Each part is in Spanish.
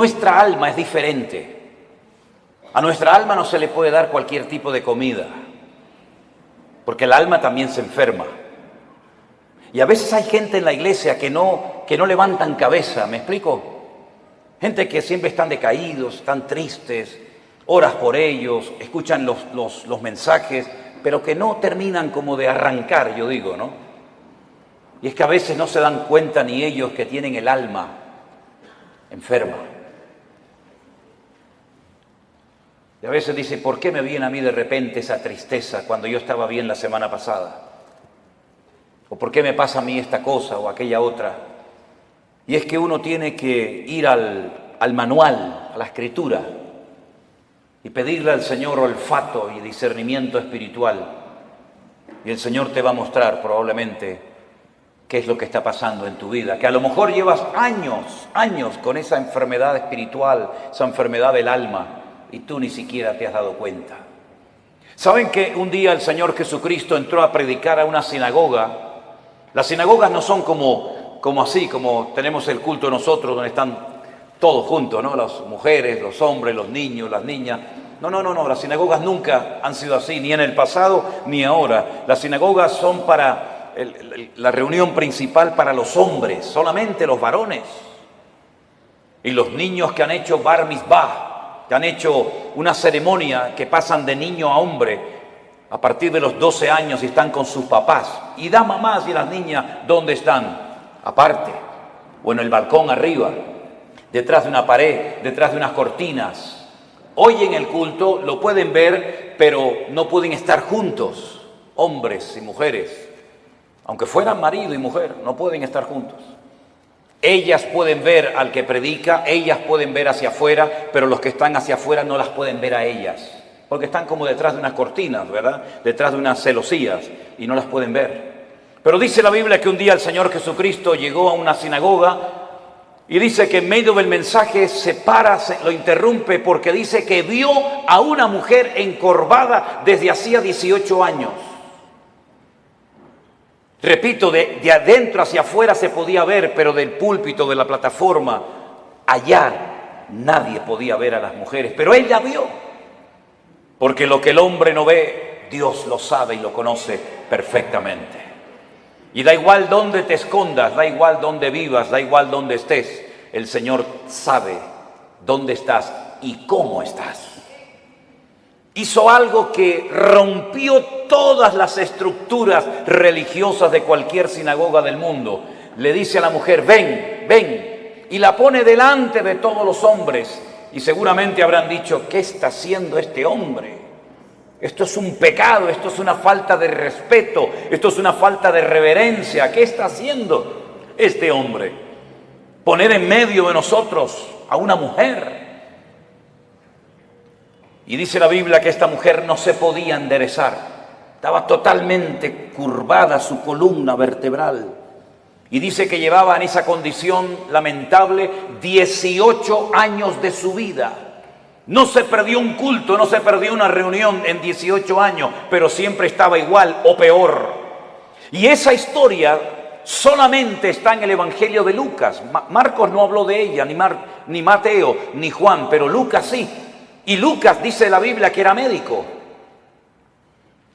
nuestra alma es diferente. A nuestra alma no se le puede dar cualquier tipo de comida, porque el alma también se enferma. Y a veces hay gente en la iglesia que no levantan cabeza, ¿me explico? Gente que siempre están decaídos, están tristes, oras por ellos, escuchan los mensajes, pero que no terminan como de arrancar, yo digo, ¿no? Y es que a veces no se dan cuenta ni ellos que tienen el alma enferma. Y a veces dice, ¿por qué me viene a mí de repente esa tristeza cuando yo estaba bien la semana pasada? ¿O por qué me pasa a mí esta cosa o aquella otra? Y es que uno tiene que ir al manual, a la escritura, y pedirle al Señor olfato y discernimiento espiritual. Y el Señor te va a mostrar probablemente qué es lo que está pasando en tu vida. Que a lo mejor llevas años con esa enfermedad espiritual, esa enfermedad del alma, y tú ni siquiera te has dado cuenta. ¿Saben que un día el Señor Jesucristo entró a predicar a una sinagoga? Las sinagogas no son como así, como tenemos el culto nosotros, donde están todos juntos, ¿no? Las mujeres, los hombres, los niños, las niñas. No, las sinagogas nunca han sido así, ni en el pasado ni ahora. Las sinagogas son para la reunión principal para los hombres, solamente los varones. Y los niños que han hecho bar mitzvah, que han hecho una ceremonia que pasan de niño a hombre, a partir de los 12 años y están con sus papás. Y las mamás y las niñas, ¿dónde están? Aparte, o en el balcón arriba, detrás de una pared, detrás de unas cortinas. Hoy en el culto lo pueden ver, pero no pueden estar juntos, hombres y mujeres. Aunque fueran marido y mujer, no pueden estar juntos. Ellas pueden ver al que predica, ellas pueden ver hacia afuera, pero los que están hacia afuera no las pueden ver a ellas. Porque están como detrás de unas cortinas, ¿verdad? Detrás de unas celosías y no las pueden ver. Pero dice la Biblia que un día el Señor Jesucristo llegó a una sinagoga y dice que en medio del mensaje se para, lo interrumpe porque dice que vio a una mujer encorvada desde hacía 18 años. Repito, de adentro hacia afuera se podía ver, pero del púlpito, de la plataforma, allá nadie podía ver a las mujeres. Pero él la vio. Porque lo que el hombre no ve, Dios lo sabe y lo conoce perfectamente. Y da igual dónde te escondas, da igual dónde vivas, da igual dónde estés, el Señor sabe dónde estás y cómo estás. Hizo algo que rompió todas las estructuras religiosas de cualquier sinagoga del mundo. Le dice a la mujer, ven, y la pone delante de todos los hombres. Y seguramente habrán dicho, ¿qué está haciendo este hombre? Esto es un pecado, esto es una falta de respeto, esto es una falta de reverencia. ¿Qué está haciendo este hombre? Poner en medio de nosotros a una mujer. Y dice la Biblia que esta mujer no se podía enderezar. Estaba totalmente curvada su columna vertebral. Y dice que llevaba en esa condición lamentable 18 años de su vida. No se perdió un culto, no se perdió una reunión en 18 años, pero siempre estaba igual o peor. Y esa historia solamente está en el Evangelio de Lucas. Marcos no habló de ella, ni Mateo, ni Juan, pero Lucas sí. Y Lucas dice la Biblia que era médico.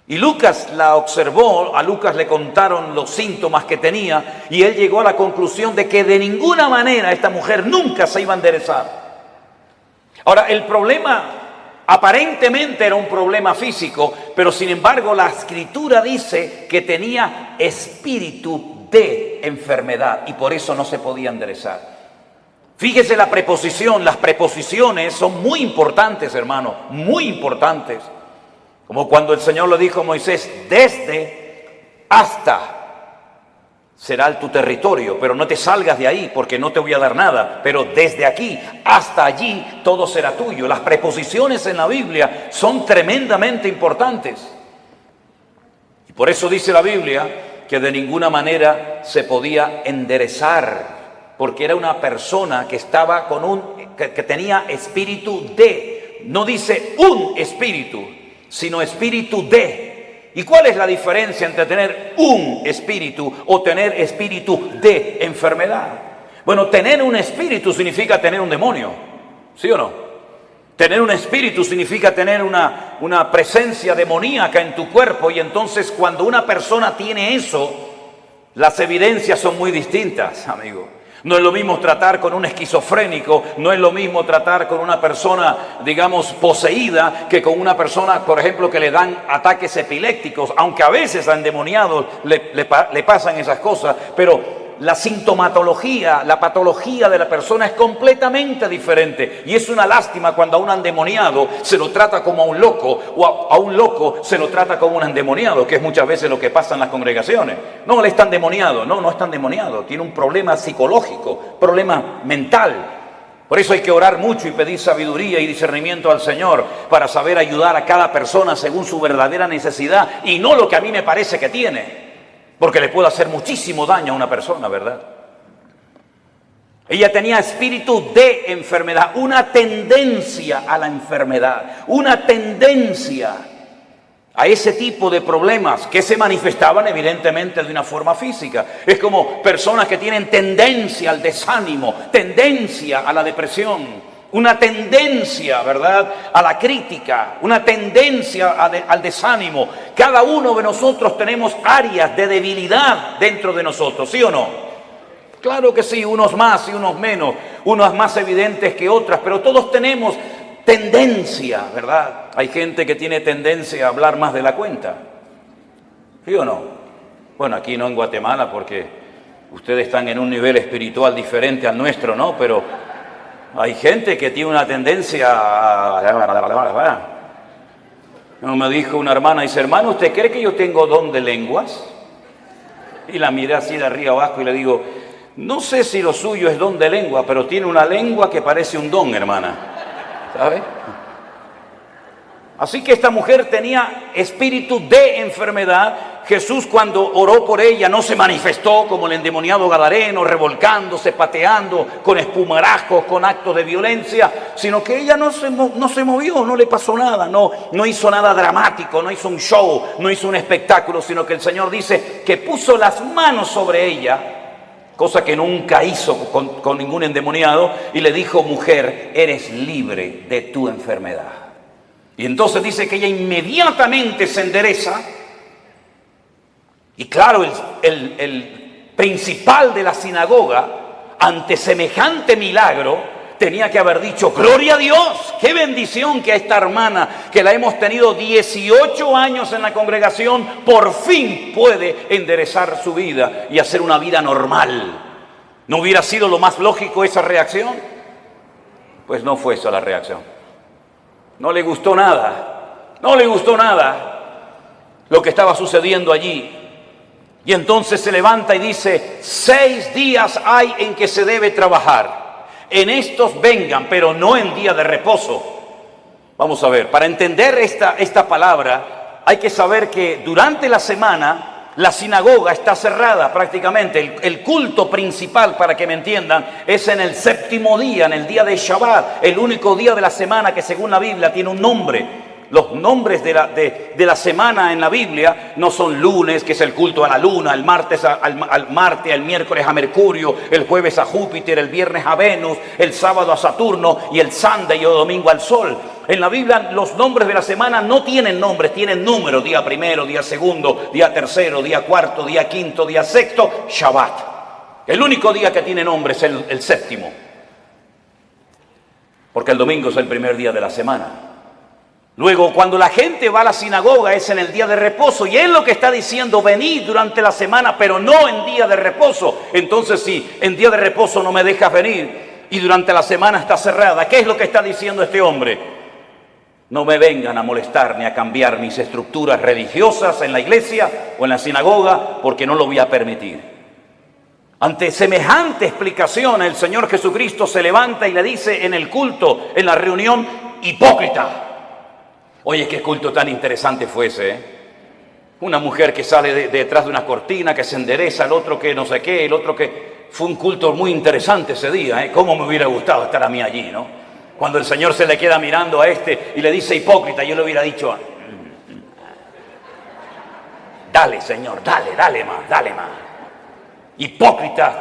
Y Lucas la observó, a Lucas le contaron los síntomas que tenía y él llegó a la conclusión de que de ninguna manera esta mujer nunca se iba a enderezar. Ahora, el problema aparentemente era un problema físico, pero sin embargo la Escritura dice que tenía espíritu de enfermedad y por eso no se podía enderezar. Fíjese la preposición, las preposiciones son muy importantes, hermano, muy importantes. Como cuando el Señor le dijo a Moisés, desde hasta será tu territorio, pero no te salgas de ahí porque no te voy a dar nada, pero desde aquí hasta allí todo será tuyo. Las preposiciones en la Biblia son tremendamente importantes. Y por eso dice la Biblia que de ninguna manera se podía enderezar, porque era una persona que estaba que tenía espíritu de, no dice un espíritu, sino espíritu de. ¿Y cuál es la diferencia entre tener un espíritu o tener espíritu de enfermedad? Bueno, tener un espíritu significa tener un demonio. ¿Sí o no? Tener un espíritu significa tener una presencia demoníaca en tu cuerpo, y entonces cuando una persona tiene eso, las evidencias son muy distintas, amigo. No es lo mismo tratar con un esquizofrénico, no es lo mismo tratar con una persona, digamos, poseída, que con una persona, por ejemplo, que le dan ataques epilépticos, aunque a veces a endemoniados le pasan esas cosas, pero la sintomatología, la patología de la persona es completamente diferente. Y es una lástima cuando a un endemoniado se lo trata como a un loco, o a un loco se lo trata como un endemoniado, que es muchas veces lo que pasa en las congregaciones. No, él está endemoniado. No, no está endemoniado. Tiene un problema psicológico, problema mental. Por eso hay que orar mucho y pedir sabiduría y discernimiento al Señor para saber ayudar a cada persona según su verdadera necesidad y no lo que a mí me parece que tiene. Porque le puede hacer muchísimo daño a una persona, ¿verdad? Ella tenía espíritu de enfermedad, una tendencia a la enfermedad, una tendencia a ese tipo de problemas que se manifestaban evidentemente de una forma física. Es como personas que tienen tendencia al desánimo, tendencia a la depresión, una tendencia, ¿verdad?, a la crítica, una tendencia al desánimo. Cada uno de nosotros tenemos áreas de debilidad dentro de nosotros, ¿sí o no? Claro que sí, unos más y unos menos, unas más evidentes que otras, pero todos tenemos tendencia, ¿verdad? Hay gente que tiene tendencia a hablar más de la cuenta, ¿sí o no? Bueno, aquí no en Guatemala, porque ustedes están en un nivel espiritual diferente al nuestro, ¿no? Pero hay gente que tiene una tendencia a... Me dijo una hermana, dice, hermano, ¿usted cree que yo tengo don de lenguas? Y la miré así de arriba abajo y le digo, no sé si lo suyo es don de lengua, pero tiene una lengua que parece un don, hermana. ¿Sabe? Así que esta mujer tenía espíritu de enfermedad. Jesús, cuando oró por ella, no se manifestó como el endemoniado gadareno, revolcándose, pateando, con espumarajos, con actos de violencia, sino que ella no se movió, no le pasó nada, no hizo nada dramático, no hizo un show, no hizo un espectáculo, sino que el Señor dice que puso las manos sobre ella, cosa que nunca hizo con ningún endemoniado, y le dijo, mujer, eres libre de tu enfermedad. Y entonces dice que ella inmediatamente se endereza. Y claro, el principal de la sinagoga, ante semejante milagro, tenía que haber dicho, gloria a Dios, qué bendición que a esta hermana, que la hemos tenido 18 años en la congregación, por fin puede enderezar su vida y hacer una vida normal. ¿No hubiera sido lo más lógico esa reacción? Pues no fue esa la reacción. No le gustó nada, no le gustó nada lo que estaba sucediendo allí. Y entonces se levanta y dice, 6 días hay en que se debe trabajar. En estos vengan, pero no en día de reposo. Vamos a ver, para entender esta palabra, hay que saber que durante la semana la sinagoga está cerrada prácticamente. El culto principal, para que me entiendan, es en el 7º día, en el día de Shabbat, el único día de la semana que según la Biblia tiene un nombre. Los nombres de la semana en la Biblia no son lunes, que es el culto a la luna, el martes al Marte, el miércoles a Mercurio, el jueves a Júpiter, el viernes a Venus, el sábado a Saturno y el Sunday o domingo al Sol. En la Biblia los nombres de la semana no tienen nombres, tienen números: día primero, día segundo, día tercero, día cuarto, día quinto, día sexto, Shabbat. El único día que tiene nombre es el 7º, porque el domingo es el primer día de la semana. Luego, cuando la gente va a la sinagoga es en el día de reposo, y él lo que está diciendo, venid durante la semana, pero no en día de reposo. Entonces, si en día de reposo no me dejas venir y durante la semana está cerrada, ¿qué es lo que está diciendo este hombre? No me vengan a molestar ni a cambiar mis estructuras religiosas en la iglesia o en la sinagoga, porque no lo voy a permitir. Ante semejante explicación, el Señor Jesucristo se levanta y le dice en el culto, en la reunión, hipócrita. Oye, qué culto tan interesante fue ese, ¿eh? Una mujer que sale detrás de una cortina, que se endereza, el otro que no sé qué, el otro que... Fue un culto muy interesante ese día, ¿eh? Cómo me hubiera gustado estar a mí allí, ¿no? Cuando el Señor se le queda mirando a este y le dice hipócrita, yo le hubiera dicho, dale, Señor, dale más. Hipócrita,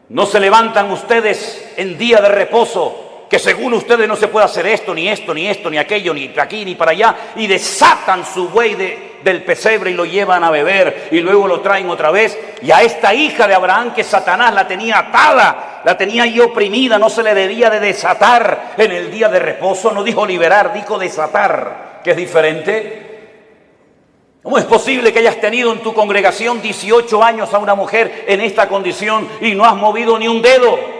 ¿no se levantan ustedes en día de reposo que según ustedes no se puede hacer esto, ni esto, ni esto, ni aquello, ni aquí, ni para allá, y desatan su buey del pesebre y lo llevan a beber, y luego lo traen otra vez, y a esta hija de Abraham que Satanás la tenía atada, la tenía ahí oprimida, no se le debía de desatar en el día de reposo, no dijo liberar, dijo desatar, que es diferente. ¿Cómo es posible que hayas tenido en tu congregación 18 años a una mujer en esta condición y no has movido ni un dedo?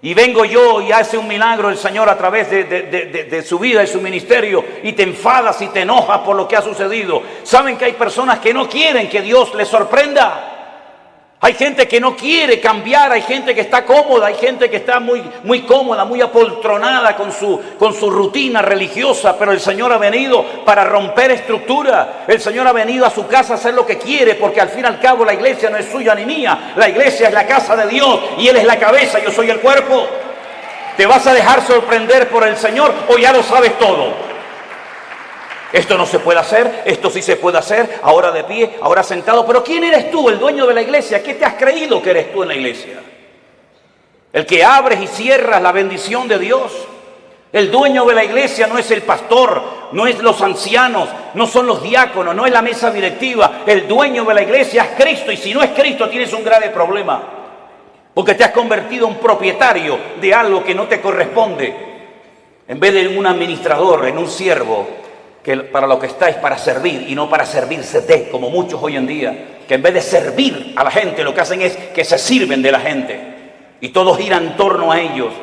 Y vengo yo y hace un milagro el Señor a través de su vida y su ministerio, y te enfadas y te enojas por lo que ha sucedido. ¿Saben que hay personas que no quieren que Dios les sorprenda? Hay gente que no quiere cambiar, hay gente que está cómoda, hay gente que está muy cómoda, muy apoltronada con su rutina religiosa, pero el Señor ha venido para romper estructura. El Señor ha venido a su casa a hacer lo que quiere, porque al fin y al cabo la iglesia no es suya ni mía. La iglesia es la casa de Dios y Él es la cabeza, yo soy el cuerpo. ¿Te vas a dejar sorprender por el Señor o ya lo sabes todo? Esto no se puede hacer, esto sí se puede hacer, ahora de pie, ahora sentado. Pero ¿quién eres tú, el dueño de la iglesia? ¿Qué te has creído que eres tú en la iglesia? El que abres y cierras la bendición de Dios. El dueño de la iglesia no es el pastor, no es los ancianos, no son los diáconos, no es la mesa directiva. El dueño de la iglesia es Cristo, y si no es Cristo tienes un grave problema. Porque te has convertido en propietario de algo que no te corresponde. En vez de un administrador, en un siervo, que para lo que está es para servir y no para servirse de, como muchos hoy en día, que en vez de servir a la gente lo que hacen es que se sirven de la gente y todo gira en torno a ellos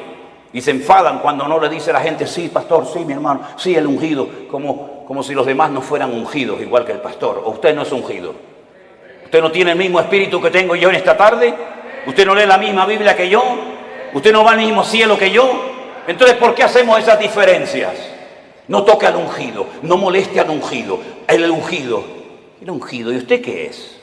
y se enfadan cuando no le dice a la gente: sí, pastor, sí, mi hermano, sí, el ungido, como si los demás no fueran ungidos igual que el pastor. O usted no es ungido, usted no tiene el mismo espíritu que tengo yo en esta tarde, usted no lee la misma Biblia que yo, usted no va al mismo cielo que yo. Entonces, ¿por qué hacemos esas diferencias? No toque al ungido, no moleste al ungido. El ungido, ¿y usted qué es?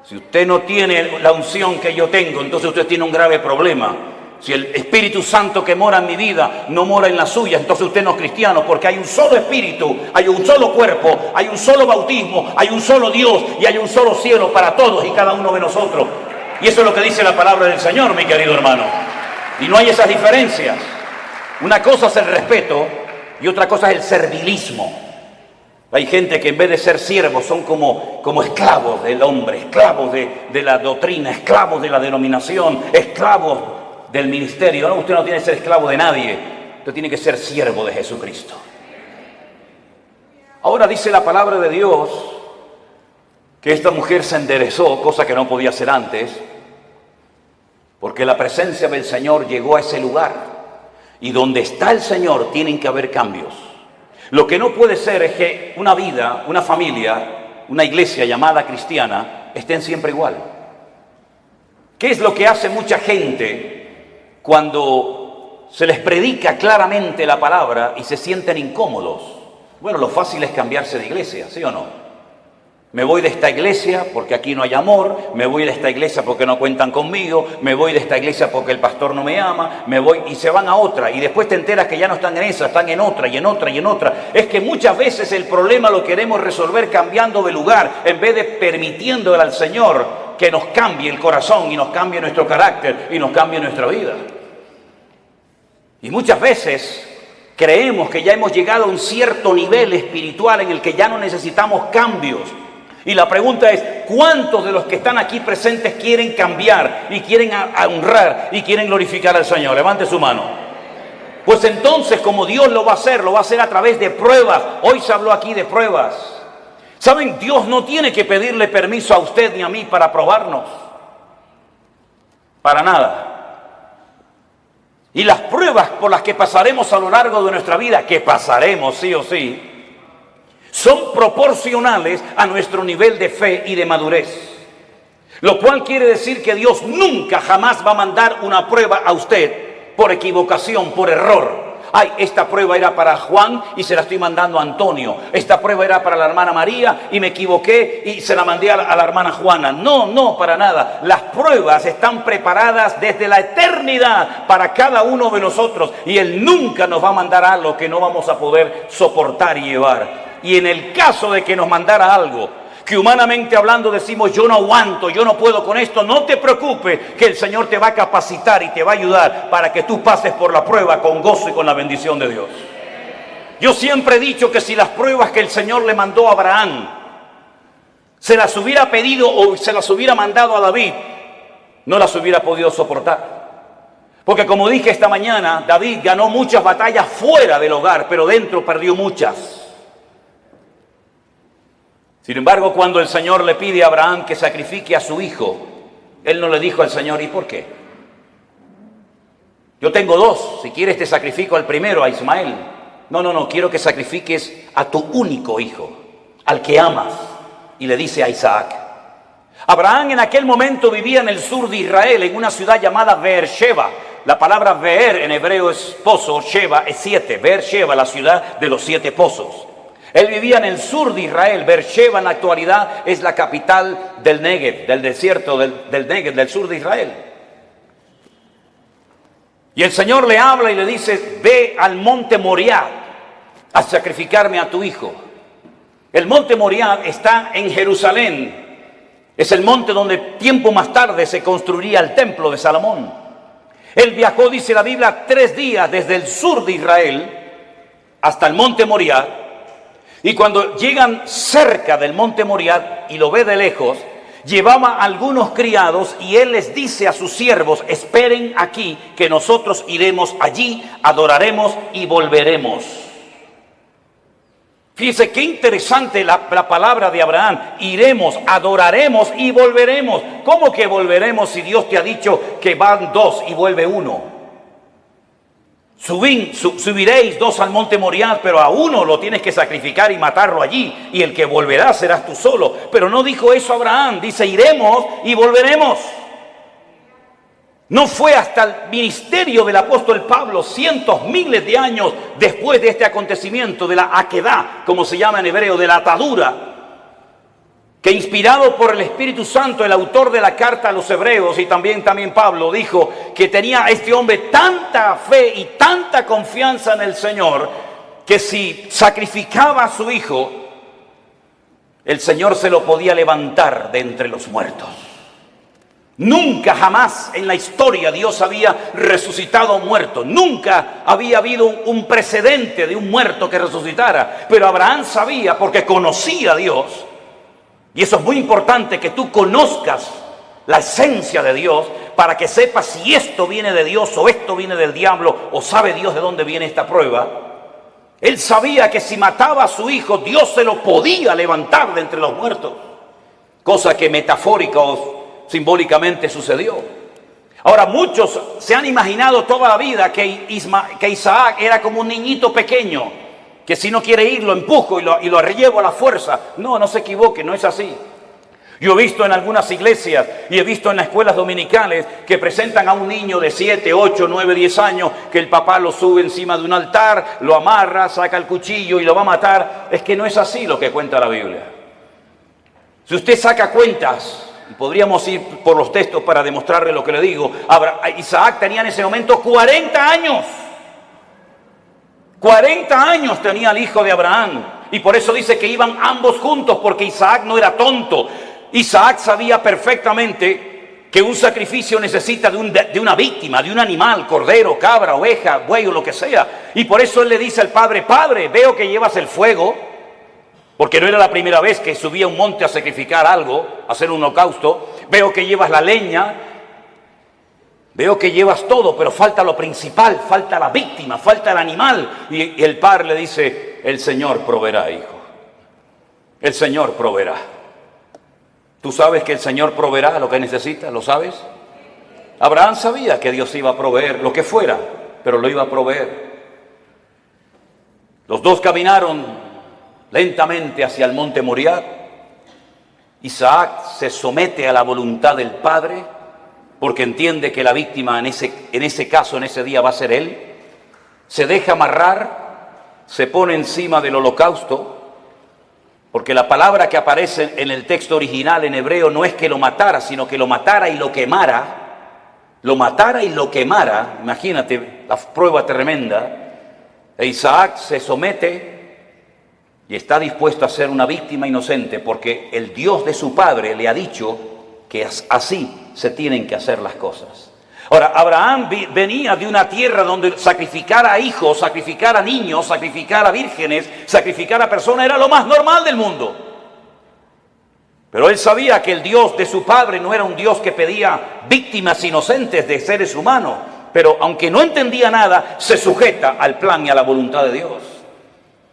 Si usted no tiene la unción que yo tengo, entonces usted tiene un grave problema. Si el Espíritu Santo que mora en mi vida no mora en la suya, entonces usted no es cristiano, porque hay un solo Espíritu, hay un solo cuerpo, hay un solo bautismo, hay un solo Dios y hay un solo cielo para todos y cada uno de nosotros. Y eso es lo que dice la palabra del Señor, mi querido hermano. Y no hay esas diferencias. Una cosa es el respeto y otra cosa es el servilismo. Hay gente que en vez de ser siervos son como esclavos del hombre, esclavos de la doctrina, esclavos de la denominación, esclavos del ministerio. No, usted no tiene que ser esclavo de nadie, usted tiene que ser siervo de Jesucristo. Ahora dice la palabra de Dios que esta mujer se enderezó, cosa que no podía hacer antes, porque la presencia del Señor llegó a ese lugar. Y donde está el Señor tienen que haber cambios. Lo que no puede ser es que una vida, una familia, una iglesia llamada cristiana estén siempre igual. ¿Qué es lo que hace mucha gente cuando se les predica claramente la palabra y se sienten incómodos? Bueno, lo fácil es cambiarse de iglesia, ¿sí o no? Me voy de esta iglesia porque aquí no hay amor, me voy de esta iglesia porque no cuentan conmigo, me voy de esta iglesia porque el pastor no me ama, me voy y se van a otra y después te enteras que ya no están en esa, están en otra y en otra y en otra. Es que muchas veces el problema lo queremos resolver cambiando de lugar en vez de permitiéndole al Señor que nos cambie el corazón y nos cambie nuestro carácter y nos cambie nuestra vida. Y muchas veces creemos que ya hemos llegado a un cierto nivel espiritual en el que ya no necesitamos cambios. Y la pregunta es, ¿cuántos de los que están aquí presentes quieren cambiar y quieren honrar y quieren glorificar al Señor? Levante su mano. Pues entonces, como Dios lo va a hacer a través de pruebas. Hoy se habló aquí de pruebas. ¿Saben? Dios no tiene que pedirle permiso a usted ni a mí para probarnos. Para nada. Y las pruebas por las que pasaremos a lo largo de nuestra vida, que pasaremos sí o sí, son proporcionales a nuestro nivel de fe y de madurez. Lo cual quiere decir que Dios nunca jamás va a mandar una prueba a usted por equivocación, por error. Ay, esta prueba era para Juan y se la estoy mandando a Antonio. Esta prueba era para la hermana María y me equivoqué y se la mandé a la hermana Juana. No, para nada. Las pruebas están preparadas desde la eternidad para cada uno de nosotros. Y Él nunca nos va a mandar algo que no vamos a poder soportar y llevar. Y en el caso de que nos mandara algo que humanamente hablando decimos, yo no aguanto, yo no puedo con esto, no te preocupes, que el Señor te va a capacitar y te va a ayudar para que tú pases por la prueba con gozo y con la bendición de Dios. Yo siempre he dicho que si las pruebas que el Señor le mandó a Abraham se las hubiera pedido o se las hubiera mandado a David, no las hubiera podido soportar. Porque como dije esta mañana, David ganó muchas batallas fuera del hogar, pero dentro perdió muchas. Sin embargo, cuando el Señor le pide a Abraham que sacrifique a su hijo, él no le dijo al Señor, ¿y por qué? Yo tengo dos, si quieres te sacrifico al primero, a Ismael. No, quiero que sacrifiques a tu único hijo, al que amas. Y le dice a Isaac. Abraham en aquel momento vivía en el sur de Israel, en una ciudad llamada Beersheba. La palabra Beer en hebreo es pozo, Sheba es 7. Beersheba, la ciudad de los 7 pozos. Él vivía en el sur de Israel. Beersheba en la actualidad es la capital del Negev, del desierto del Negev, del sur de Israel. Y el Señor le habla y le dice, ve al monte Moriah a sacrificarme a tu hijo. El monte Moriah está en Jerusalén. Es el monte donde tiempo más tarde se construiría el templo de Salomón. Él viajó, dice la Biblia, 3 días desde el sur de Israel hasta el monte Moriah. Y cuando llegan cerca del monte Moriah y lo ve de lejos, llevaba a algunos criados y él les dice a sus siervos, esperen aquí que nosotros iremos allí, adoraremos y volveremos. Fíjense qué interesante la palabra de Abraham. Iremos, adoraremos y volveremos. ¿Cómo que volveremos si Dios te ha dicho que van 2 y vuelve 1? Subiréis 2 al monte Moriah, pero a uno lo tienes que sacrificar y matarlo allí. Y el que volverá serás tú solo. Pero no dijo eso Abraham. Dice, iremos y volveremos. No fue hasta el ministerio del apóstol Pablo, cientos, miles de años después de este acontecimiento, de la aquedá, como se llama en hebreo, de la atadura, que inspirado por el Espíritu Santo, el autor de la carta a los hebreos y también Pablo, dijo que tenía este hombre tanta fe y tanta confianza en el Señor, que si sacrificaba a su hijo, el Señor se lo podía levantar de entre los muertos. Nunca jamás en la historia Dios había resucitado a un muerto. Nunca había habido un precedente de un muerto que resucitara. Pero Abraham sabía, porque conocía a Dios. Y eso es muy importante, que tú conozcas la esencia de Dios para que sepas si esto viene de Dios o esto viene del diablo o sabe Dios de dónde viene esta prueba. Él sabía que si mataba a su hijo, Dios se lo podía levantar de entre los muertos. Cosa que metafórica o simbólicamente sucedió. Ahora, muchos se han imaginado toda la vida que Isaac era como un niñito pequeño, que si no quiere ir lo empujo y lo llevo a la fuerza. No se equivoque, no es así. Yo he visto en algunas iglesias y he visto en las escuelas dominicales que presentan a un niño de 7, 8, 9, 10 años, que el papá lo sube encima de un altar, lo amarra, saca el cuchillo y lo va a matar. Es que no es así lo que cuenta la Biblia. Si usted saca cuentas, y podríamos ir por los textos para demostrarle lo que le digo, Isaac tenía en ese momento 40 años. 40 años tenía el hijo de Abraham. Y por eso dice que iban ambos juntos, porque Isaac no era tonto. Isaac sabía perfectamente que un sacrificio necesita de una víctima, de un animal, cordero, cabra, oveja, buey o lo que sea. Y por eso él le dice al padre, padre, veo que llevas el fuego. Porque no era la primera vez que subía a un monte a sacrificar algo, a hacer un holocausto. Veo que llevas la leña, veo que llevas todo, pero falta lo principal, falta la víctima, falta el animal. Y el padre le dice, el Señor proveerá, hijo. El Señor proveerá. ¿Tú sabes que el Señor proveerá lo que necesitas? ¿Lo sabes? Abraham sabía que Dios iba a proveer lo que fuera, pero lo iba a proveer. Los dos caminaron lentamente hacia el monte Moriah. Isaac se somete a la voluntad del padre porque entiende que la víctima en ese caso, en ese día, va a ser él. Se deja amarrar, se pone encima del holocausto, porque la palabra que aparece en el texto original en hebreo no es que lo matara, sino que lo matara y lo quemara. Lo matara y lo quemara. Imagínate la prueba tremenda. E Isaac se somete y está dispuesto a ser una víctima inocente porque el Dios de su padre le ha dicho que así se tienen que hacer las cosas. Ahora, Abraham venía de una tierra donde sacrificar a hijos, sacrificar a niños, sacrificar a vírgenes, sacrificar a personas era lo más normal del mundo. Pero él sabía que el Dios de su padre no era un Dios que pedía víctimas inocentes de seres humanos, pero aunque no entendía nada, se sujeta al plan y a la voluntad de Dios.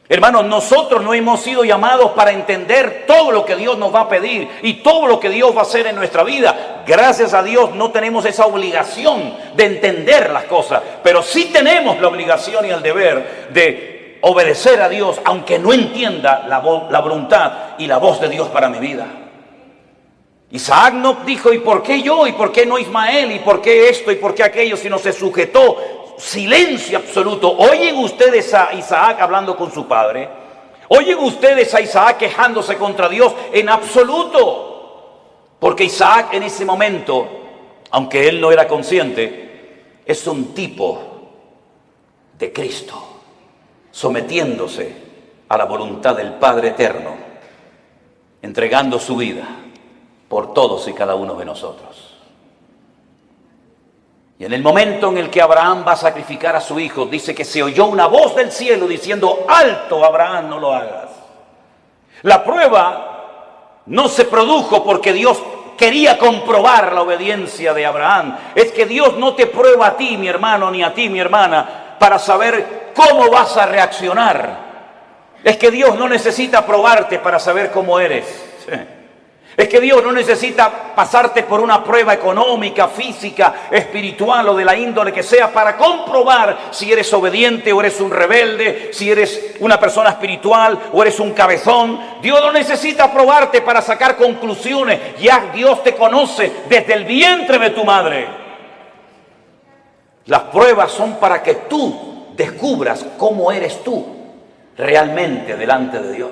Hermanos, nosotros no hemos sido llamados para entender todo lo que Dios nos va a pedir y todo lo que Dios va a hacer en nuestra vida. Gracias a Dios no tenemos esa obligación de entender las cosas, pero sí tenemos la obligación y el deber de obedecer a Dios, aunque no entienda la voluntad y la voz de Dios para mi vida. Isaac no dijo, ¿y por qué yo? ¿Y por qué no Ismael? ¿Y por qué esto? ¿Y por qué aquello? Sino se sujetó. Silencio absoluto. ¿Oyen ustedes a Isaac hablando con su padre? ¿Oyen ustedes a Isaac quejándose contra Dios? En absoluto. Porque Isaac en ese momento, aunque él no era consciente, es un tipo de Cristo, sometiéndose a la voluntad del Padre Eterno, entregando su vida por todos y cada uno de nosotros. Y en el momento en el que Abraham va a sacrificar a su hijo, dice que se oyó una voz del cielo diciendo, alto Abraham, no lo hagas. La prueba no se produjo porque Dios quería comprobar la obediencia de Abraham. Es que Dios no te prueba a ti, mi hermano, ni a ti, mi hermana, para saber cómo vas a reaccionar. Es que Dios no necesita probarte para saber cómo eres. Es que Dios no necesita pasarte por una prueba económica, física, espiritual o de la índole que sea para comprobar si eres obediente o eres un rebelde, si eres una persona espiritual o eres un cabezón. Dios no necesita probarte para sacar conclusiones. Ya Dios te conoce desde el vientre de tu madre. Las pruebas son para que tú descubras cómo eres tú realmente delante de Dios.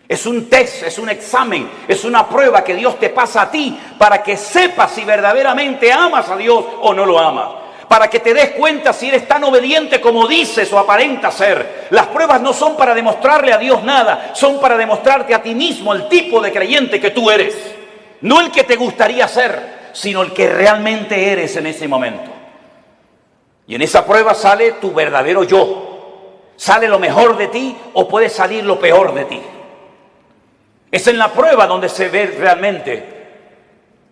Es un test, es un examen, es una prueba que Dios te pasa a ti para que sepas si verdaderamente amas a Dios o no lo amas. Para que te des cuenta si eres tan obediente como dices o aparentas ser. Las pruebas no son para demostrarle a Dios nada, son para demostrarte a ti mismo el tipo de creyente que tú eres. No el que te gustaría ser, sino el que realmente eres en ese momento. Y en esa prueba sale tu verdadero yo. Sale lo mejor de ti o puede salir lo peor de ti. Es en la prueba donde se ve realmente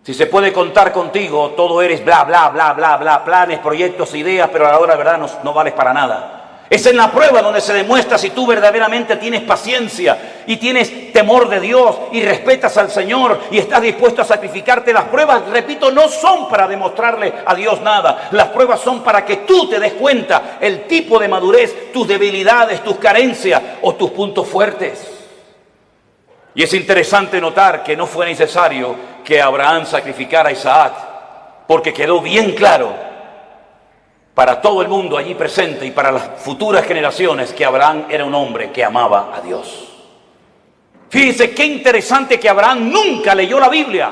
si se puede contar contigo. Todo eres bla, bla, bla, bla, bla, planes, proyectos, ideas, pero a la hora de verdad no vales para nada. Es en la prueba donde se demuestra si tú verdaderamente tienes paciencia y tienes temor de Dios y respetas al Señor y estás dispuesto a sacrificarte. Las pruebas, repito, no son para demostrarle a Dios nada. Las pruebas son para que tú te des cuenta el tipo de madurez, tus debilidades, tus carencias o tus puntos fuertes. Y es interesante notar que no fue necesario que Abraham sacrificara a Isaac, porque quedó bien claro para todo el mundo allí presente y para las futuras generaciones que Abraham era un hombre que amaba a Dios. Fíjense qué interesante que Abraham nunca leyó la Biblia.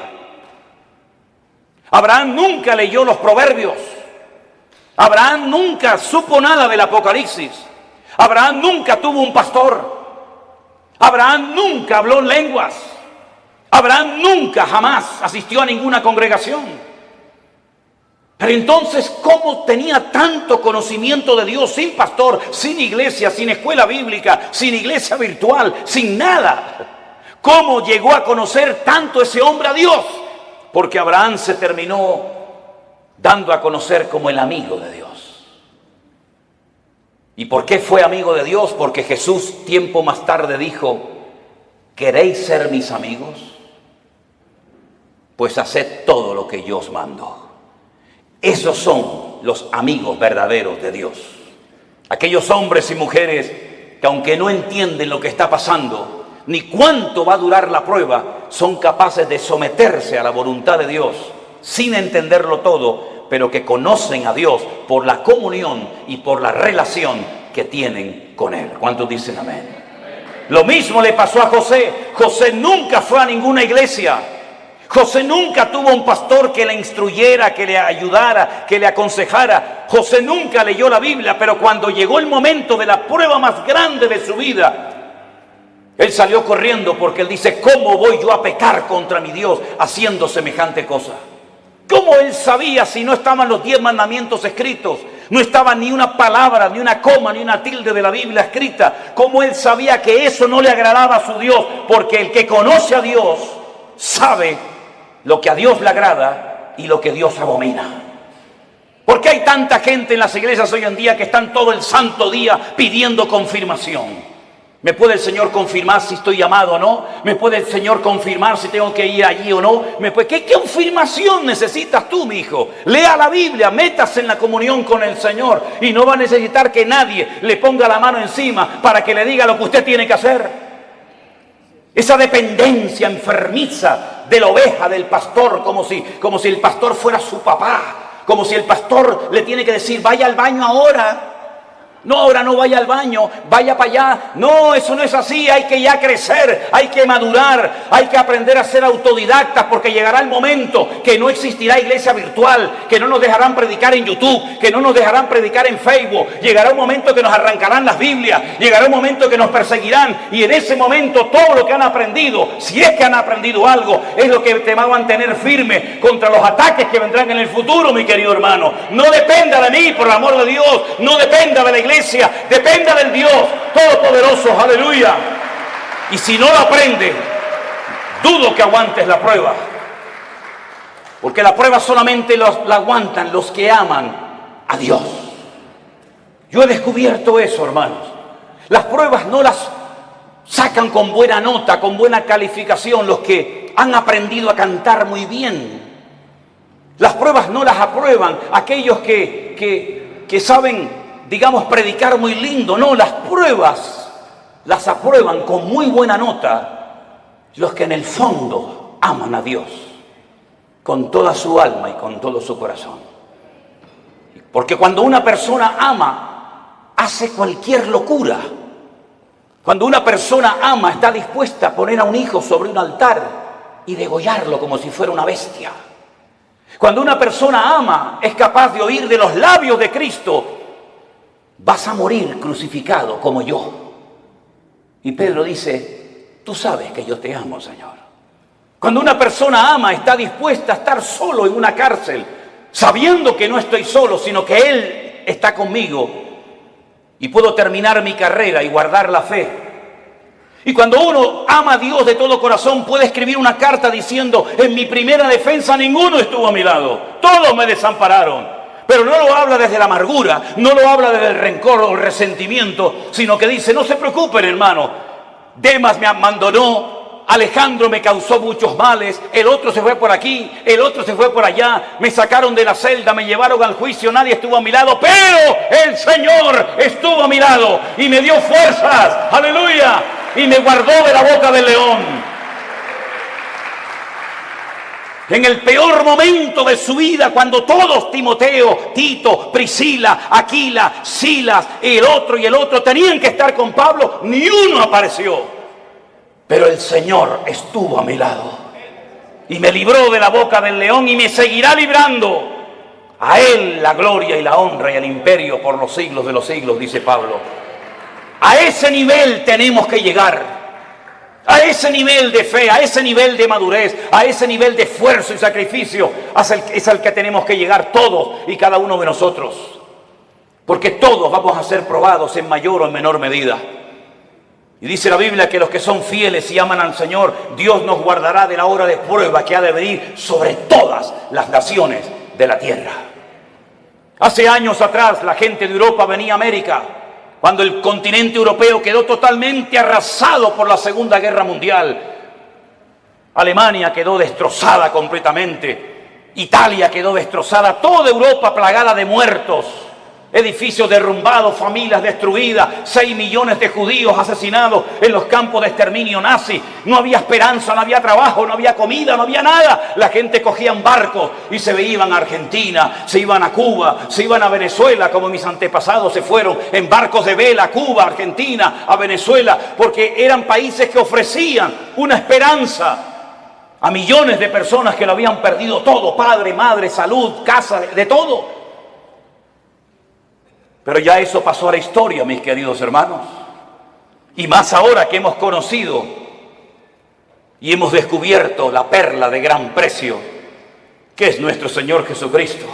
Abraham nunca leyó los Proverbios. Abraham nunca supo nada del Apocalipsis. Abraham nunca tuvo un pastor. Abraham nunca habló en lenguas. Abraham nunca, jamás asistió a ninguna congregación. Pero entonces, ¿cómo tenía tanto conocimiento de Dios sin pastor, sin iglesia, sin escuela bíblica, sin iglesia virtual, sin nada? ¿Cómo llegó a conocer tanto ese hombre a Dios? Porque Abraham se terminó dando a conocer como el amigo de Dios. ¿Y por qué fue amigo de Dios? Porque Jesús tiempo más tarde dijo, ¿queréis ser mis amigos? Pues haced todo lo que yo os mando. Esos son los amigos verdaderos de Dios. Aquellos hombres y mujeres que aunque no entienden lo que está pasando, ni cuánto va a durar la prueba, son capaces de someterse a la voluntad de Dios sin entenderlo todo, pero que conocen a Dios por la comunión y por la relación que tienen con Él. ¿Cuántos dicen amén? Lo mismo le pasó a José. José nunca fue a ninguna iglesia. José nunca tuvo un pastor que le instruyera, que le ayudara, que le aconsejara. José nunca leyó la Biblia, pero cuando llegó el momento de la prueba más grande de su vida, Él salió corriendo porque él dice, ¿cómo voy yo a pecar contra mi Dios haciendo semejante cosa? ¿Cómo él sabía si no estaban los 10 mandamientos escritos? No estaba ni una palabra, ni una coma, ni una tilde de la Biblia escrita. ¿Cómo él sabía que eso no le agradaba a su Dios? Porque el que conoce a Dios sabe lo que a Dios le agrada y lo que Dios abomina. ¿Por qué hay tanta gente en las iglesias hoy en día que están todo el santo día pidiendo confirmación? ¿Me puede el Señor confirmar si estoy llamado o no? ¿Me puede el Señor confirmar si tengo que ir allí o no? ¿Qué confirmación necesitas tú, mi hijo? Lea la Biblia, métase en la comunión con el Señor y no va a necesitar que nadie le ponga la mano encima para que le diga lo que usted tiene que hacer. Esa dependencia enfermiza de la oveja, del pastor, como si el pastor fuera su papá, como si el pastor le tiene que decir, vaya al baño ahora. No, ahora no vaya al baño, vaya para allá. No, eso no es así, hay que ya crecer, hay que madurar, hay que aprender a ser autodidactas, porque llegará el momento que no existirá iglesia virtual, que no nos dejarán predicar en YouTube, que no nos dejarán predicar en Facebook. Llegará un momento que nos arrancarán las Biblias, llegará un momento que nos perseguirán, y en ese momento todo lo que han aprendido, si es que han aprendido algo, es lo que te va a mantener firme contra los ataques que vendrán en el futuro, mi querido hermano. No dependa de mí, por el amor de Dios, no dependa de la iglesia. Dependa del Dios Todopoderoso, aleluya. Y si no lo aprende, dudo que aguantes la prueba, porque la prueba solamente la aguantan los que aman a Dios. Yo he descubierto eso, hermanos. Las pruebas no las sacan con buena nota, con buena calificación los que han aprendido a cantar muy bien. Las pruebas no las aprueban aquellos que saben, digamos, predicar muy lindo. No, las pruebas las aprueban con muy buena nota los que en el fondo aman a Dios con toda su alma y con todo su corazón. Porque cuando una persona ama, hace cualquier locura. Cuando una persona ama, está dispuesta a poner a un hijo sobre un altar y degollarlo como si fuera una bestia. Cuando una persona ama, es capaz de oír de los labios de Cristo, vas a morir crucificado como yo. Y Pedro dice, tú sabes que yo te amo, Señor. Cuando una persona ama, está dispuesta a estar solo en una cárcel, sabiendo que no estoy solo, sino que Él está conmigo, y puedo terminar mi carrera y guardar la fe. Y cuando uno ama a Dios de todo corazón, puede escribir una carta diciendo, en mi primera defensa ninguno estuvo a mi lado, todos me desampararon. Pero no lo habla desde la amargura, no lo habla desde el rencor o el resentimiento, sino que dice, no se preocupen, hermano, Demas me abandonó, Alejandro me causó muchos males, el otro se fue por aquí, el otro se fue por allá, me sacaron de la celda, me llevaron al juicio, nadie estuvo a mi lado, pero el Señor estuvo a mi lado y me dio fuerzas, aleluya, y me guardó de la boca del león. En el peor momento de su vida, cuando todos, Timoteo, Tito, Priscila, Aquila, Silas, el otro tenían que estar con Pablo, ni uno apareció. Pero el Señor estuvo a mi lado y me libró de la boca del león y me seguirá librando. A Él la gloria y la honra y el imperio por los siglos de los siglos, dice Pablo. A ese nivel tenemos que llegar. A ese nivel de fe, a ese nivel de madurez, a ese nivel de esfuerzo y sacrificio es al que tenemos que llegar todos y cada uno de nosotros. Porque todos vamos a ser probados en mayor o en menor medida. Y dice la Biblia que los que son fieles y aman al Señor, Dios nos guardará de la hora de prueba que ha de venir sobre todas las naciones de la tierra. Hace años atrás la gente de Europa venía a América, cuando el continente europeo quedó totalmente arrasado por la Segunda Guerra Mundial. Alemania quedó destrozada completamente, Italia quedó destrozada, toda Europa plagada de muertos, edificios derrumbados, familias destruidas, 6 millones de judíos asesinados en los campos de exterminio nazi. No había esperanza, no había trabajo, no había comida, no había nada. La gente cogía barcos y se iban a Argentina, se iban a Cuba, se iban a Venezuela, como mis antepasados se fueron en barcos de vela a Cuba, Argentina, a Venezuela, porque eran países que ofrecían una esperanza a millones de personas que lo habían perdido todo, padre, madre, salud, casa, de todo. Pero ya eso pasó a la historia, mis queridos hermanos. Y más ahora que hemos conocido y hemos descubierto la perla de gran precio, que es nuestro Señor Jesucristo.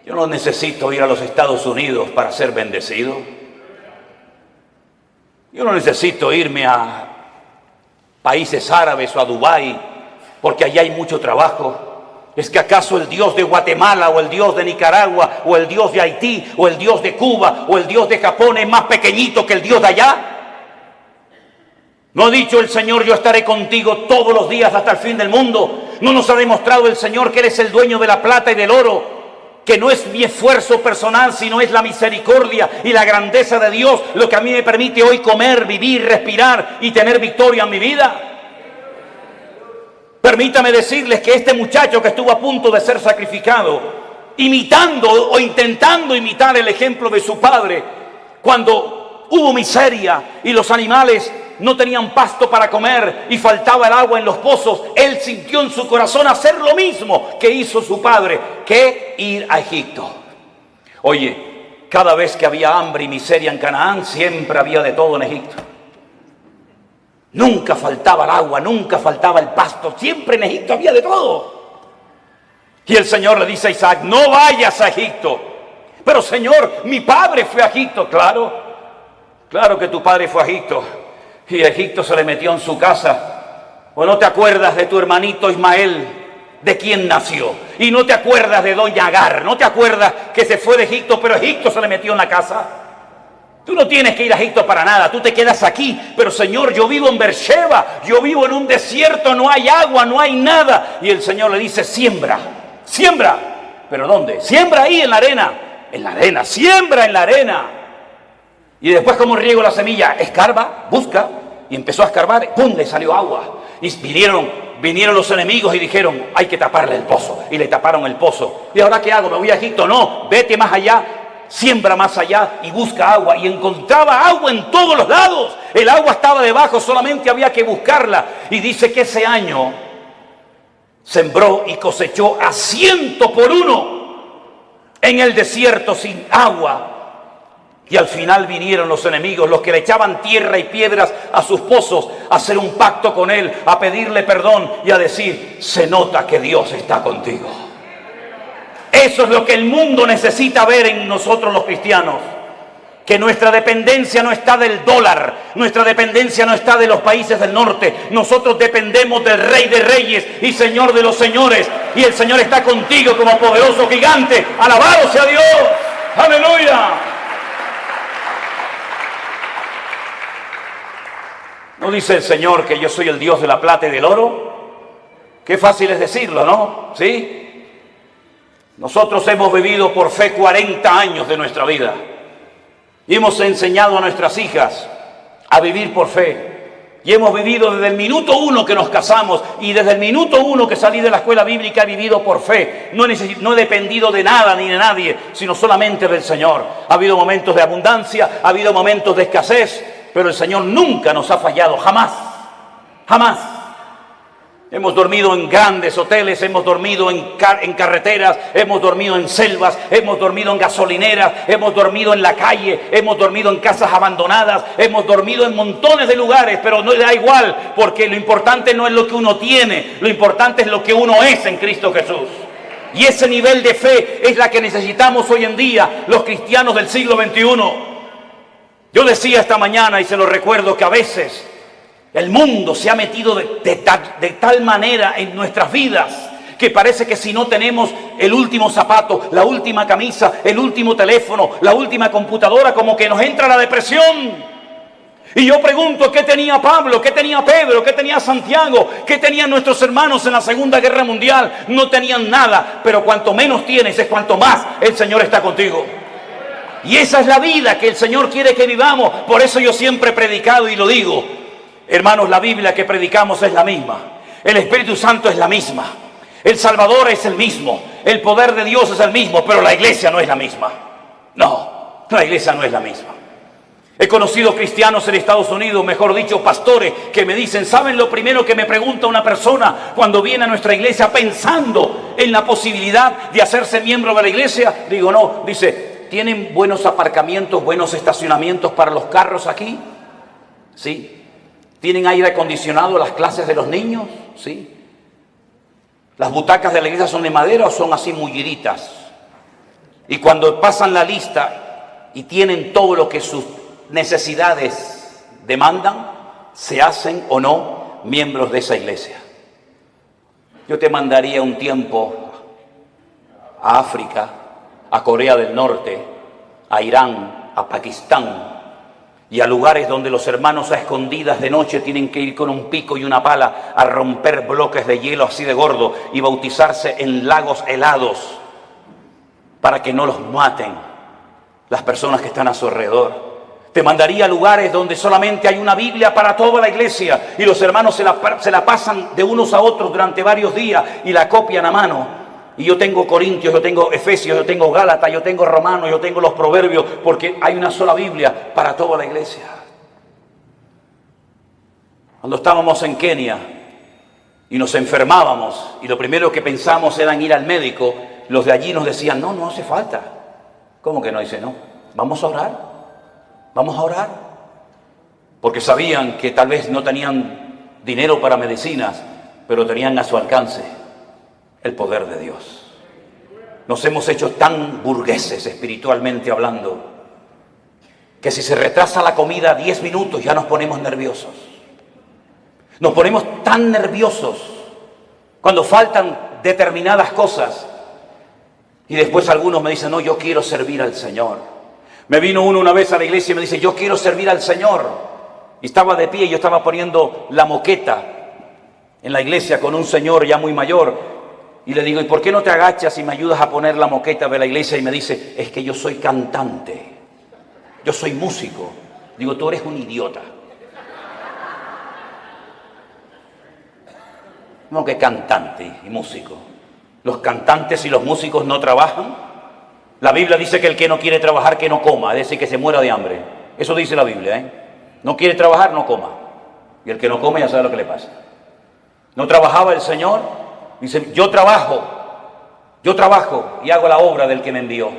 Yo no necesito ir a los Estados Unidos para ser bendecido. Yo no necesito irme a países árabes o a Dubái, porque allá hay mucho trabajo. ¿Es que acaso el Dios de Guatemala o el Dios de Nicaragua o el Dios de Haití o el Dios de Cuba o el Dios de Japón es más pequeñito que el Dios de allá? ¿No ha dicho el Señor, yo estaré contigo todos los días hasta el fin del mundo? ¿No nos ha demostrado el Señor que Él es el dueño de la plata y del oro? Que no es mi esfuerzo personal, sino es la misericordia y la grandeza de Dios lo que a mí me permite hoy comer, vivir, respirar y tener victoria en mi vida. Permítame decirles que este muchacho que estuvo a punto de ser sacrificado, imitando o intentando imitar el ejemplo de su padre, cuando hubo miseria y los animales no tenían pasto para comer y faltaba el agua en los pozos, él sintió en su corazón hacer lo mismo que hizo su padre, que ir a Egipto. Oye, cada vez que había hambre y miseria en Canaán, siempre había de todo en Egipto. Nunca faltaba el agua, nunca faltaba el pasto, siempre en Egipto había de todo. Y el Señor le dice a Isaac, no vayas a Egipto. Pero Señor, mi padre fue a Egipto. Claro que tu padre fue a Egipto. Y Egipto se le metió en su casa. ¿O no te acuerdas de tu hermanito Ismael, de quién nació? Y no te acuerdas de doña Agar, no te acuerdas que se fue de Egipto, pero Egipto se le metió en la casa. Tú no tienes que ir a Egipto para nada, tú te quedas aquí. Pero Señor, yo vivo en Beersheba, yo vivo en un desierto, no hay agua, no hay nada. Y el Señor le dice, siembra. ¿Pero dónde? Siembra ahí en la arena, siembra en la arena. Y después, ¿cómo riego la semilla? Escarba, busca, y empezó a escarbar, ¡pum!, le salió agua. Y vinieron los enemigos y dijeron, hay que taparle el pozo. Y le taparon el pozo. ¿Y ahora qué hago? ¿Me voy a Egipto? No, vete más allá. Siembra más allá y busca agua. Y encontraba agua en todos los lados. El agua estaba debajo, solamente había que buscarla. Y dice que ese año sembró y cosechó a 100 por 1 en el desierto sin agua. Y al final vinieron los enemigos, los que le echaban tierra y piedras a sus pozos, a hacer un pacto con él, a pedirle perdón y a decir, se nota que Dios está contigo. Eso es lo que el mundo necesita ver en nosotros los cristianos. Que nuestra dependencia no está del dólar, nuestra dependencia no está de los países del norte. Nosotros dependemos del Rey de Reyes y Señor de los Señores. Y el Señor está contigo como poderoso gigante. ¡Alabado sea Dios! ¡Aleluya! ¿No dice el Señor que yo soy el Dios de la plata y del oro? Qué fácil es decirlo, ¿no? ¿Sí? Nosotros hemos vivido por fe 40 años de nuestra vida y hemos enseñado a nuestras hijas a vivir por fe. Y hemos vivido desde el minuto 1 que nos casamos y desde el minuto 1 que salí de la escuela bíblica he vivido por fe. No he dependido de nada ni de nadie, sino solamente del Señor. Ha habido momentos de abundancia, ha habido momentos de escasez, pero el Señor nunca nos ha fallado, jamás, jamás. Hemos dormido en grandes hoteles, hemos dormido en carreteras, hemos dormido en selvas, hemos dormido en gasolineras, hemos dormido en la calle, hemos dormido en casas abandonadas, hemos dormido en montones de lugares, pero no da igual, porque lo importante no es lo que uno tiene, lo importante es lo que uno es en Cristo Jesús. Y ese nivel de fe es la que necesitamos hoy en día los cristianos del siglo XXI. Yo decía esta mañana y se lo recuerdo que a veces el mundo se ha metido de tal manera en nuestras vidas que parece que si no tenemos el último zapato, la última camisa, el último teléfono, la última computadora, como que nos entra la depresión. Y yo pregunto, ¿qué tenía Pablo? ¿Qué tenía Pedro? ¿Qué tenía Santiago? ¿Qué tenían nuestros hermanos en la Segunda Guerra Mundial? No tenían nada, pero cuanto menos tienes es cuanto más el Señor está contigo. Y esa es la vida que el Señor quiere que vivamos. Por eso yo siempre he predicado y lo digo. Hermanos, la Biblia que predicamos es la misma. El Espíritu Santo es la misma. El Salvador es el mismo. El poder de Dios es el mismo, pero la iglesia no es la misma. No, la iglesia no es la misma. He conocido cristianos en Estados Unidos, mejor dicho, pastores, que me dicen, ¿saben lo primero que me pregunta una persona cuando viene a nuestra iglesia pensando en la posibilidad de hacerse miembro de la iglesia? Digo, no, dice, ¿tienen buenos aparcamientos, buenos estacionamientos para los carros aquí? ¿sí? ¿Tienen aire acondicionado las clases de los niños? ¿Sí? ¿Las butacas de la iglesia son de madera o son así mulliritas? Y cuando pasan la lista y tienen todo lo que sus necesidades demandan, ¿se hacen o no miembros de esa iglesia? Yo te mandaría un tiempo a África, a Corea del Norte, a Irán, a Pakistán, y a lugares donde los hermanos a escondidas de noche tienen que ir con un pico y una pala a romper bloques de hielo así de gordo y bautizarse en lagos helados para que no los maten las personas que están a su alrededor. Te mandaría a lugares donde solamente hay una Biblia para toda la iglesia y los hermanos se la pasan de unos a otros durante varios días y la copian a mano. Y yo tengo Corintios, yo tengo Efesios, yo tengo Gálatas, yo tengo Romanos, yo tengo los Proverbios, porque hay una sola Biblia para toda la iglesia. Cuando estábamos en Kenia y nos enfermábamos y lo primero que pensamos era en ir al médico, los de allí nos decían, no, no hace falta. ¿Cómo que no? Dice, no, vamos a orar. Porque sabían que tal vez no tenían dinero para medicinas, pero tenían a su alcance el poder de Dios. Nos hemos hecho tan burgueses espiritualmente hablando, que si se retrasa la comida 10 minutos ya nos ponemos nerviosos. Nos ponemos tan nerviosos cuando faltan determinadas cosas. Y después algunos me dicen, no, yo quiero servir al Señor. Me vino uno una vez a la iglesia y me dice, yo quiero servir al Señor. Y estaba de pie, yo estaba poniendo la moqueta en la iglesia con un señor ya muy mayor. Y le digo, ¿y por qué no te agachas y me ayudas a poner la moqueta de la iglesia? Y me dice, es que yo soy cantante, yo soy músico. Digo, tú eres un idiota. ¿Cómo que cantante y músico? ¿Los cantantes y los músicos no trabajan? La Biblia dice que el que no quiere trabajar, que no coma, es decir, que se muera de hambre. Eso dice la Biblia, ¿eh? No quiere trabajar, no coma. Y el que no come ya sabe lo que le pasa. ¿No trabajaba el Señor? Dice, yo trabajo y hago la obra del que me envió.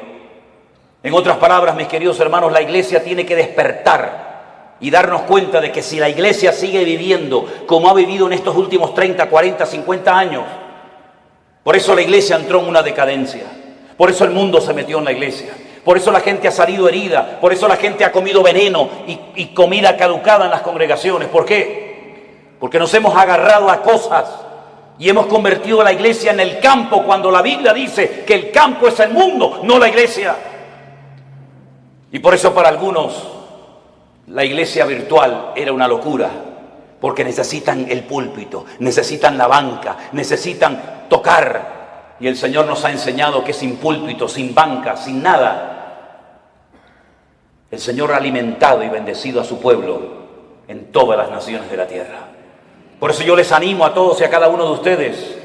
En otras palabras, mis queridos hermanos, la iglesia tiene que despertar y darnos cuenta de que si la iglesia sigue viviendo como ha vivido en estos últimos 30, 40, 50 años, por eso la iglesia entró en una decadencia, por eso el mundo se metió en la iglesia, por eso la gente ha salido herida, por eso la gente ha comido veneno y comida caducada en las congregaciones. ¿Por qué? Porque nos hemos agarrado a cosas y hemos convertido a la iglesia en el campo, cuando la Biblia dice que el campo es el mundo, no la iglesia. Y por eso para algunos la iglesia virtual era una locura, porque necesitan el púlpito, necesitan la banca, necesitan tocar. Y el Señor nos ha enseñado que sin púlpito, sin banca, sin nada, el Señor ha alimentado y bendecido a su pueblo en todas las naciones de la tierra. Por eso yo les animo a todos y a cada uno de ustedes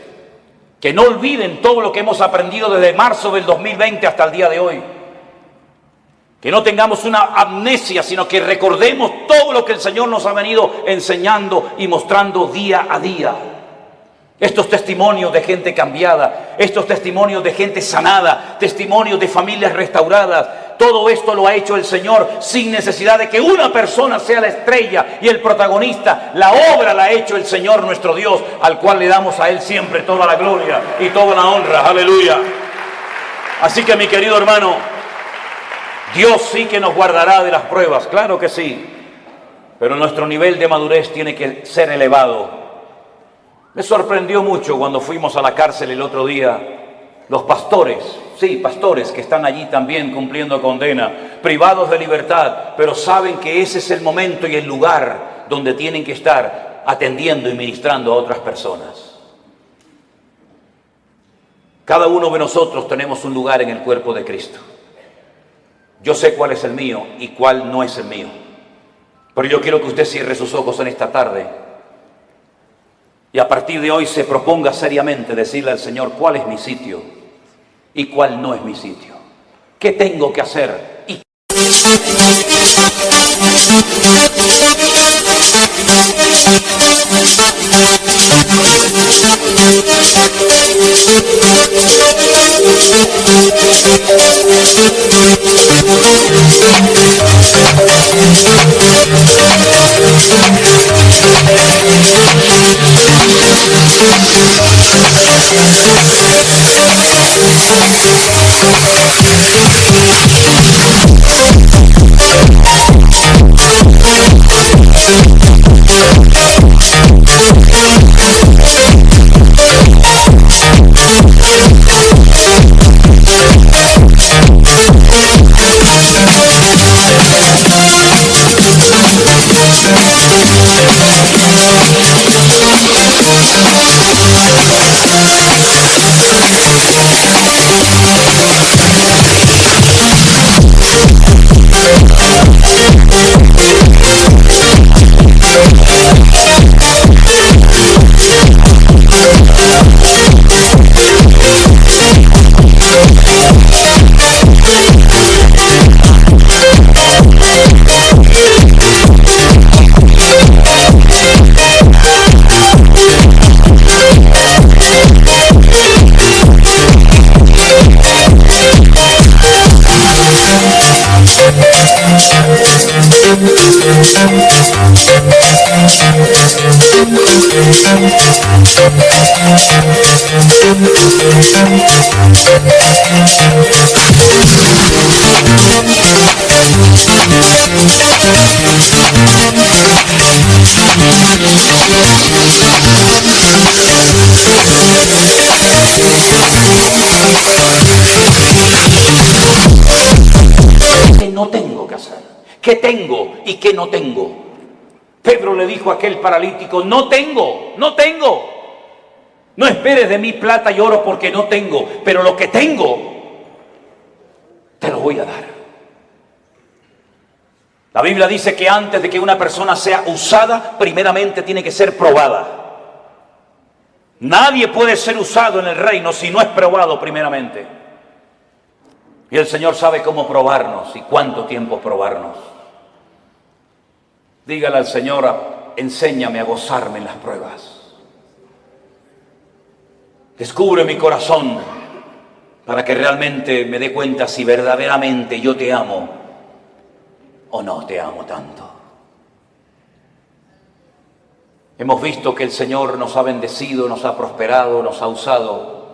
que no olviden todo lo que hemos aprendido desde marzo del 2020 hasta el día de hoy. Que no tengamos una amnesia, sino que recordemos todo lo que el Señor nos ha venido enseñando y mostrando día a día. Estos testimonios de gente cambiada, estos testimonios de gente sanada, testimonios de familias restauradas, todo esto lo ha hecho el Señor sin necesidad de que una persona sea la estrella y el protagonista. La obra la ha hecho el Señor nuestro Dios, al cual le damos a Él siempre toda la gloria y toda la honra. Aleluya. Así que, mi querido hermano, Dios sí que nos guardará de las pruebas, claro que sí, pero nuestro nivel de madurez tiene que ser elevado. Me sorprendió mucho cuando fuimos a la cárcel el otro día, los pastores, sí, pastores que están allí también cumpliendo condena, privados de libertad, pero saben que ese es el momento y el lugar donde tienen que estar atendiendo y ministrando a otras personas. Cada uno de nosotros tenemos un lugar en el cuerpo de Cristo. Yo sé cuál es el mío y cuál no es el mío. Pero yo quiero que usted cierre sus ojos en esta tarde y a partir de hoy se proponga seriamente decirle al Señor cuál es mi sitio y cuál no es mi sitio. ¿Qué tengo que hacer? Y ¿Qué no tengo que hacer? ¿Qué tengo y qué no tengo? Pedro le dijo a aquel paralítico: no tengo. No esperes de mí plata y oro porque no tengo, pero lo que tengo te lo voy a dar. La Biblia dice que antes de que una persona sea usada, primeramente tiene que ser probada. Nadie puede ser usado en el reino si no es probado primeramente. Y el Señor sabe cómo probarnos y cuánto tiempo probarnos. Dígale al Señor: enséñame a gozarme en las pruebas. Descubre mi corazón para que realmente me dé cuenta si verdaderamente yo te amo o no te amo tanto. Hemos visto que el Señor nos ha bendecido, nos ha prosperado, nos ha usado,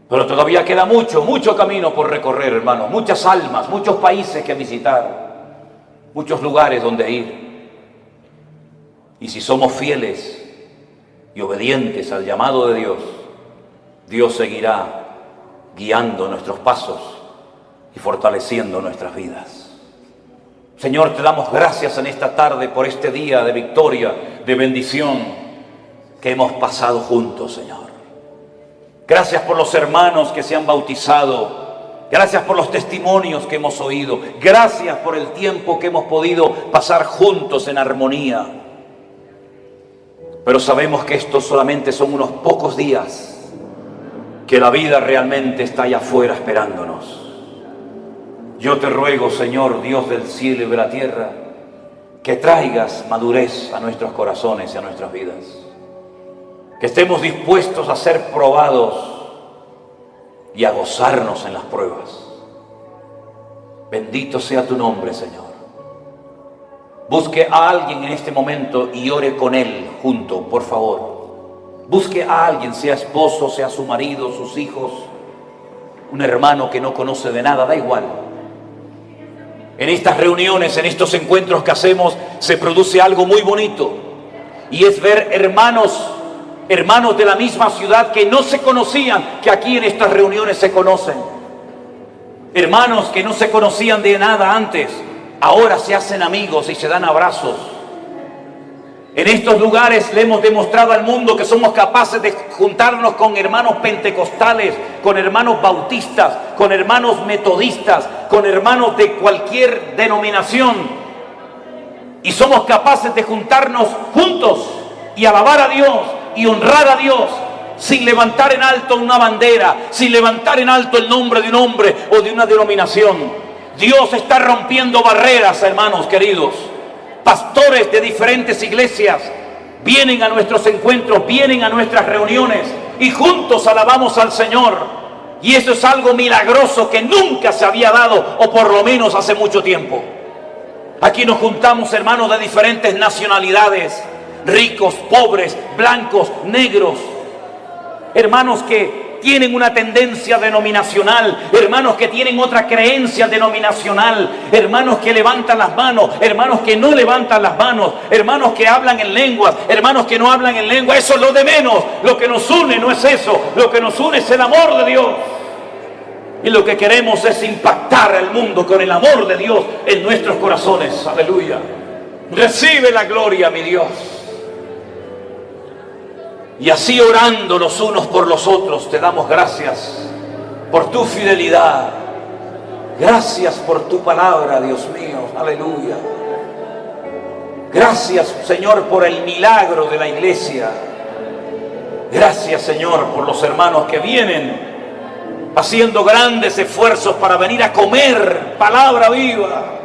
pero todavía queda mucho camino por recorrer, hermanos. Muchas almas, muchos países que visitar, muchos lugares donde ir. Y si somos fieles y obedientes al llamado de Dios, Dios seguirá guiando nuestros pasos y fortaleciendo nuestras vidas. Señor, te damos gracias en esta tarde por este día de victoria, de bendición que hemos pasado juntos, Señor. Gracias por los hermanos que se han bautizado. Gracias por los testimonios que hemos oído. Gracias por el tiempo que hemos podido pasar juntos en armonía. Pero sabemos que estos solamente son unos pocos días, que la vida realmente está allá afuera esperándonos. Yo te ruego, Señor, Dios del cielo y de la tierra, que traigas madurez a nuestros corazones y a nuestras vidas. Que estemos dispuestos a ser probados y a gozarnos en las pruebas. Bendito sea tu nombre, Señor. Busque a alguien en este momento y ore con él junto, por favor. Busque a alguien, sea esposo, sea su marido, sus hijos, un hermano que no conoce de nada, da igual. En estas reuniones, en estos encuentros que hacemos, se produce algo muy bonito, y es ver hermanos de la misma ciudad que no se conocían, que aquí en estas reuniones se conocen. Hermanos que no se conocían de nada antes, ahora se hacen amigos y se dan abrazos. En estos lugares le hemos demostrado al mundo que somos capaces de juntarnos con hermanos pentecostales, con hermanos bautistas, con hermanos metodistas, con hermanos de cualquier denominación. Y somos capaces de juntarnos juntos y alabar a Dios y honrar a Dios, sin levantar en alto una bandera, sin levantar en alto el nombre de un hombre o de una denominación. Dios está rompiendo barreras, hermanos queridos. Pastores de diferentes iglesias vienen a nuestros encuentros, vienen a nuestras reuniones y juntos alabamos al Señor. Y eso es algo milagroso que nunca se había dado, o por lo menos hace mucho tiempo. Aquí nos juntamos hermanos de diferentes nacionalidades, ricos, pobres, blancos, negros, hermanos que tienen una tendencia denominacional, hermanos que tienen otra creencia denominacional, hermanos que levantan las manos, hermanos que no levantan las manos, hermanos que hablan en lenguas, hermanos que no hablan en lengua. Eso es lo de menos. Lo que nos une no es eso. Lo que nos une es el amor de Dios. Y lo que queremos es impactar al mundo con el amor de Dios en nuestros corazones. Aleluya. Recibe la gloria, mi Dios. Y así, orando los unos por los otros, te damos gracias por tu fidelidad. Gracias por tu palabra, Dios mío. Aleluya. Gracias, Señor, por el milagro de la iglesia. Gracias, Señor, por los hermanos que vienen haciendo grandes esfuerzos para venir a comer palabra viva.